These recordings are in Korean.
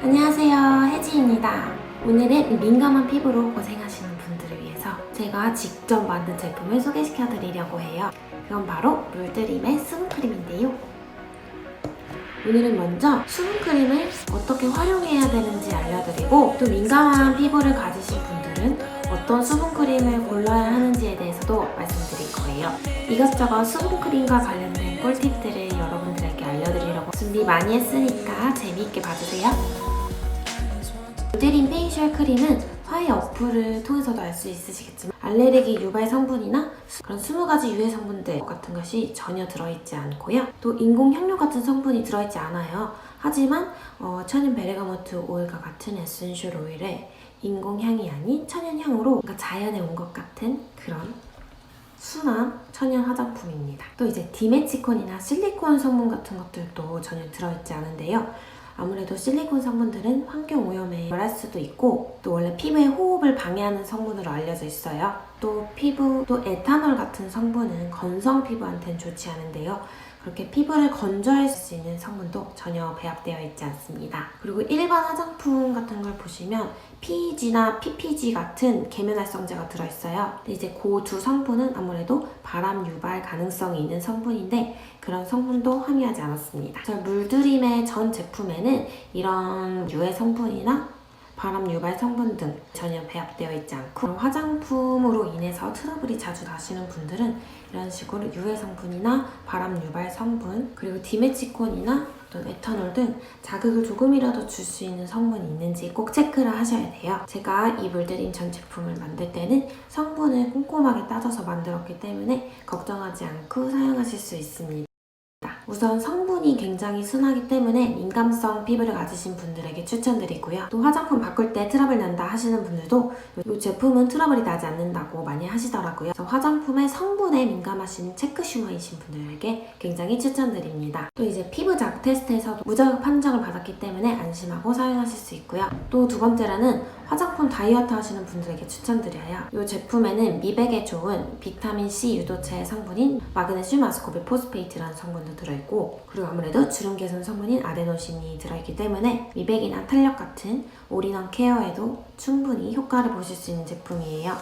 안녕하세요, 혜지입니다. 오늘은 민감한 피부로 고생하시는 분들을 위해서 제가 직접 만든 제품을 소개시켜 드리려고 해요. 그건 바로 물드림의 수분크림인데요. 오늘은 먼저 수분크림을 어떻게 활용해야 되는지 알려드리고, 또 민감한 피부를 가지신 분들은 어떤 수분크림을 골라야 하는지에 대해서도 말씀드릴 거예요. 이것저것 수분크림과 관련된 꿀팁들을 여러분들에게 알려드리려고 준비 많이 했으니까 재미있게 봐주세요. 물드림 페이셜 크림은 화해 어플을 통해서도 알 수 있으시겠지만 알레르기 유발 성분이나 그런 20가지 유해 성분들 같은 것이 전혀 들어있지 않고요. 또 인공 향료 같은 성분이 들어있지 않아요. 하지만 천연 베르가모트 오일과 같은 에센셜 오일에 인공 향이 아닌 천연 향으로 그러니까 자연에 온 것 같은 그런 순한 천연 화장품입니다. 또 이제 디메치콘이나 실리콘 성분 같은 것들도 전혀 들어있지 않은데요. 아무래도 실리콘 성분들은 환경 오염에 열할 수도 있고, 또 원래 피부의 호흡을 방해하는 성분으로 알려져 있어요. 또 에탄올 같은 성분은 건성 피부한테는 좋지 않은데요. 그렇게 피부를 건조할 수 있는 성분도 전혀 배합되어 있지 않습니다. 그리고 일반 화장품 같은 걸 보시면 PEG나 PPG 같은 계면활성제가 들어있어요. 근데 이제 그 두 성분은 아무래도 바람 유발 가능성이 있는 성분인데 그런 성분도 함유하지 않았습니다. 물드림의 전 제품에는 이런 유해 성분이나 바람 유발 성분 등 전혀 배합되어 있지 않고, 화장품으로 인해서 트러블이 자주 나시는 분들은 이런 식으로 유해 성분이나 바람 유발 성분, 그리고 디메치콘이나 어떤 에탄올 등 자극을 조금이라도 줄 수 있는 성분이 있는지 꼭 체크를 하셔야 돼요. 제가 이 물드림 전 제품을 만들 때는 성분을 꼼꼼하게 따져서 만들었기 때문에 걱정하지 않고 사용하실 수 있습니다. 우선 성분이 굉장히 순하기 때문에 민감성 피부를 가지신 분들에게 추천드리고요. 또 화장품 바꿀 때 트러블 난다 하시는 분들도 이 제품은 트러블이 나지 않는다고 많이 하시더라고요. 그래서 화장품의 성분에 민감하신 체크슈머이신 분들에게 굉장히 추천드립니다. 또 이제 피부 자극 테스트에서도 무자극 판정을 받았기 때문에 안심하고 사용하실 수 있고요. 또 두 번째로는 화장품 다이어트 하시는 분들에게 추천드려요. 이 제품에는 미백에 좋은 비타민C 유도체 성분인 마그네슘 아스코빌 포스페이트라는 성분도 들어있고, 그리고 아무래도 주름 개선 성분인 아데노신이 들어있기 때문에 미백이나 탄력 같은 올인원 케어에도 충분히 효과를 보실 수 있는 제품이에요.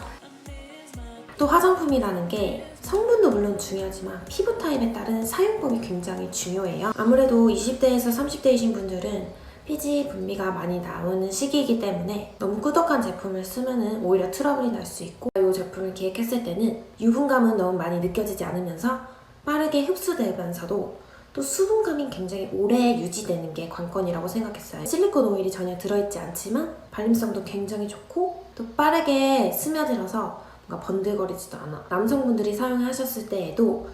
또 화장품이라는 게 성분도 물론 중요하지만 피부 타입에 따른 사용법이 굉장히 중요해요. 아무래도 20대에서 30대이신 분들은 피지 분비가 많이 나오는 시기이기 때문에 너무 꾸덕한 제품을 쓰면 오히려 트러블이 날 수 있고, 이 제품을 기획했을 때는 유분감은 너무 많이 느껴지지 않으면서 빠르게 흡수되면서도 또 수분감이 굉장히 오래 유지되는 게 관건이라고 생각했어요. 실리콘 오일이 전혀 들어있지 않지만 발림성도 굉장히 좋고, 또 빠르게 스며들어서 뭔가 번들거리지도 않아. 남성분들이 사용하셨을 때에도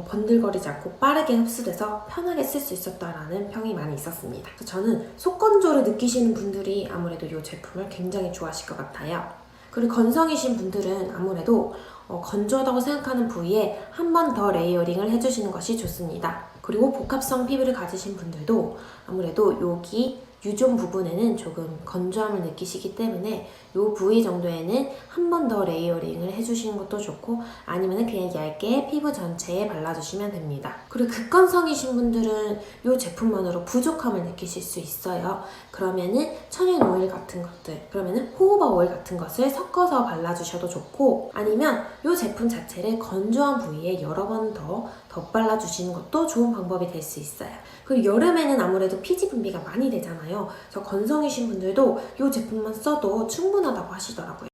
번들거리지 않고 빠르게 흡수돼서 편하게 쓸 수 있었다라는 평이 많이 있었습니다. 그래서 저는 속건조를 느끼시는 분들이 아무래도 이 제품을 굉장히 좋아하실 것 같아요. 그리고 건성이신 분들은 아무래도 건조하다고 생각하는 부위에 한 번 더 레이어링을 해주시는 것이 좋습니다. 그리고 복합성 피부를 가지신 분들도 아무래도 여기 유존 부분에는 조금 건조함을 느끼시기 때문에 이 부위 정도에는 한 번 더 레이어링을 해주시는 것도 좋고, 아니면 그냥 얇게 피부 전체에 발라주시면 됩니다. 그리고 극건성이신 분들은 이 제품만으로 부족함을 느끼실 수 있어요. 그러면은 천연 오일 같은 것들, 그러면은 호호바 오일 같은 것을 섞어서 발라주셔도 좋고, 아니면 이 제품 자체를 건조한 부위에 여러 번 더 덧발라주시는 것도 좋은 방법이 될 수 있어요. 그리고 여름에는 아무래도 피지 분비가 많이 되잖아요. 그래서 건성이신 분들도 이 제품만 써도 충분하다고 하시더라고요.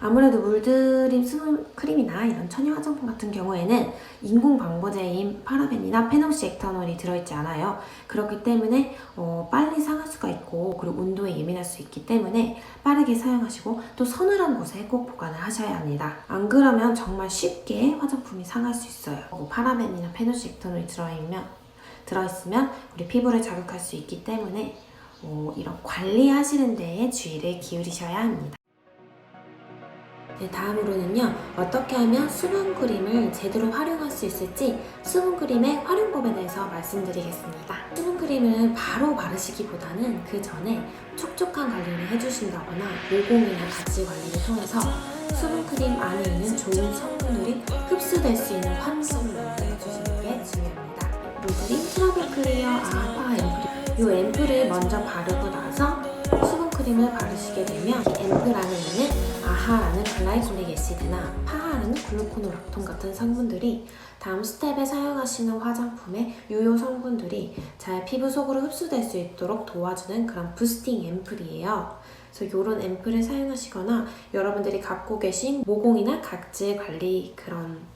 아무래도 물드림 수분크림이나 이런 천연 화장품 같은 경우에는 인공 방부제인 파라벤이나 페놀시 에탄올이 들어있지 않아요. 그렇기 때문에 빨리 상할 수가 있고, 그리고 온도에 예민할 수 있기 때문에 빠르게 사용하시고, 또 서늘한 곳에 꼭 보관을 하셔야 합니다. 안 그러면 정말 쉽게 화장품이 상할 수 있어요. 파라벤이나 페놀시 에탄올이 들어있으면 우리 피부를 자극할 수 있기 때문에 이런 관리하시는 데에 주의를 기울이셔야 합니다. 네, 다음으로는요, 어떻게 하면 수분크림을 제대로 활용할 수 있을지 수분크림의 활용법에 대해서 말씀드리겠습니다. 수분크림을 바로 바르시기보다는 그 전에 촉촉한 관리를 해주신다거나 모공이나 각질 관리를 통해서 수분크림 안에 있는 좋은 성분들이 흡수될 수 있는 환경을 만들어주시는 게 중요합니다. 물드림 트러블 클리어 아파 앰플, 이 앰플을 먼저 바르고 나서 수분크림을 바르시게 되면 이 앰플 안에 있는 아하라는 글라이콜릭 애시드나 파하라는 글루코노락톤 같은 성분들이 다음 스텝에 사용하시는 화장품의 유효 성분들이 잘 피부 속으로 흡수될 수 있도록 도와주는 그런 부스팅 앰플이에요. 그래서 이런 앰플을 사용하시거나 여러분들이 갖고 계신 모공이나 각질 관리 그런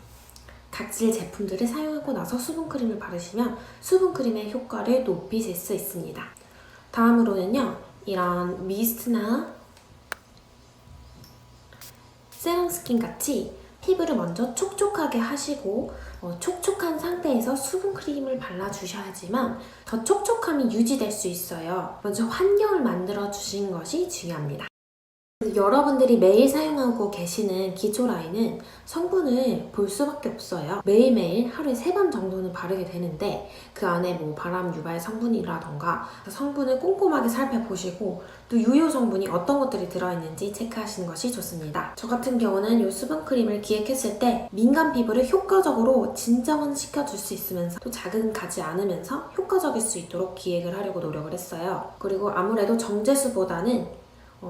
각질 제품들을 사용하고 나서 수분크림을 바르시면 수분크림의 효과를 높이실 수 있습니다. 다음으로는요, 이런 미스트나 세럼 스킨 같이 피부를 먼저 촉촉하게 하시고 촉촉한 상태에서 수분크림을 발라주셔야지만 더 촉촉함이 유지될 수 있어요. 먼저 환경을 만들어 주신 것이 중요합니다. 여러분들이 매일 사용하고 계시는 기초 라인은 성분을 볼 수밖에 없어요. 매일매일 하루에 3번 정도는 바르게 되는데 그 안에 뭐 바람 유발 성분이라던가 성분을 꼼꼼하게 살펴보시고 또 유효 성분이 어떤 것들이 들어있는지 체크하시는 것이 좋습니다. 저 같은 경우는 이 수분크림을 기획했을 때 민감 피부를 효과적으로 진정시켜줄 수 있으면서 또 자극은 가지 않으면서 효과적일 수 있도록 기획을 하려고 노력을 했어요. 그리고 아무래도 정제수보다는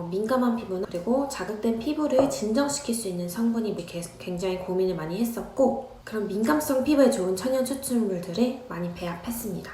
민감한 피부나 그리고 자극된 피부를 진정시킬 수 있는 성분이 굉장히 고민을 많이 했었고 그런 민감성 피부에 좋은 천연 추출물들을 많이 배합했습니다.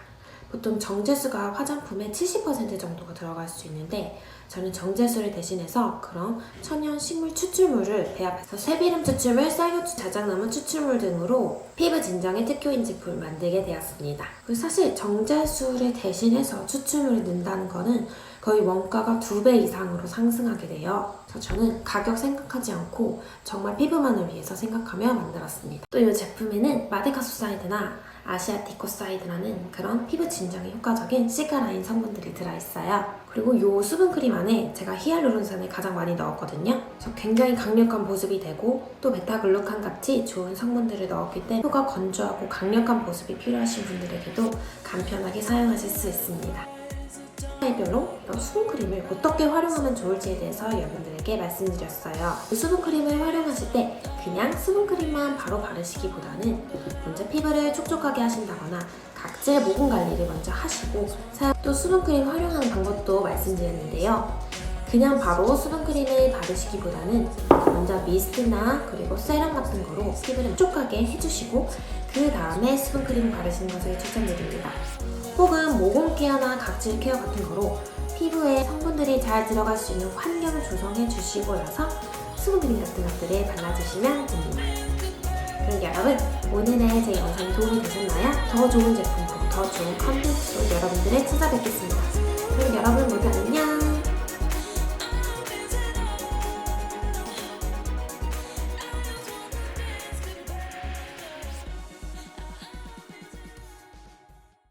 보통 정제수가 화장품의 70% 정도가 들어갈 수 있는데 저는 정제수를 대신해서 그런 천연 식물 추출물을 배합해서 새비름 추출물, 쌀효추, 자작나무 추출물 등으로 피부 진정의 특효인 제품을 만들게 되었습니다. 그리고 사실 정제수를 대신해서 추출물을 넣는다는 거는 거의 원가가 2배 이상으로 상승하게 돼요. 그래서 저는 가격 생각하지 않고 정말 피부만을 위해서 생각하며 만들었습니다. 또 이 제품에는 마데카소사이드나 아시아티코사이드라는 그런 피부 진정에 효과적인 시카라인 성분들이 들어있어요. 그리고 이 수분크림 안에 제가 히알루론산을 가장 많이 넣었거든요. 그래서 굉장히 강력한 보습이 되고 또 베타글루칸 같이 좋은 성분들을 넣었기 때문에 피부가 건조하고 강력한 보습이 필요하신 분들에게도 간편하게 사용하실 수 있습니다. 별로 수분크림을 어떻게 활용하면 좋을지에 대해서 여러분들에게 말씀드렸어요. 수분크림을 활용하실 때 그냥 수분크림만 바로 바르시기보다는 먼저 피부를 촉촉하게 하신다거나 각질 모공 관리를 먼저 하시고 또 수분크림 활용하는 방법도 말씀드렸는데요. 그냥 바로 수분크림을 바르시기보다는 먼저 미스트나 그리고 세럼 같은 거로 피부를 촉촉하게 해주시고 그 다음에 수분크림 바르시는 것을 추천드립니다. 혹은 모공 케어나 각질 케어 같은 거로 피부에 성분들이 잘 들어갈 수 있는 환경을 조성해 주시고 나서 수분크림 같은 것들을 발라주시면 됩니다. 그럼 여러분, 오늘의 제 영상이 도움이 되셨나요? 더 좋은 제품으로 더 좋은 컨텐츠로 여러분들을 찾아뵙겠습니다. 그럼 여러분 모두 안녕!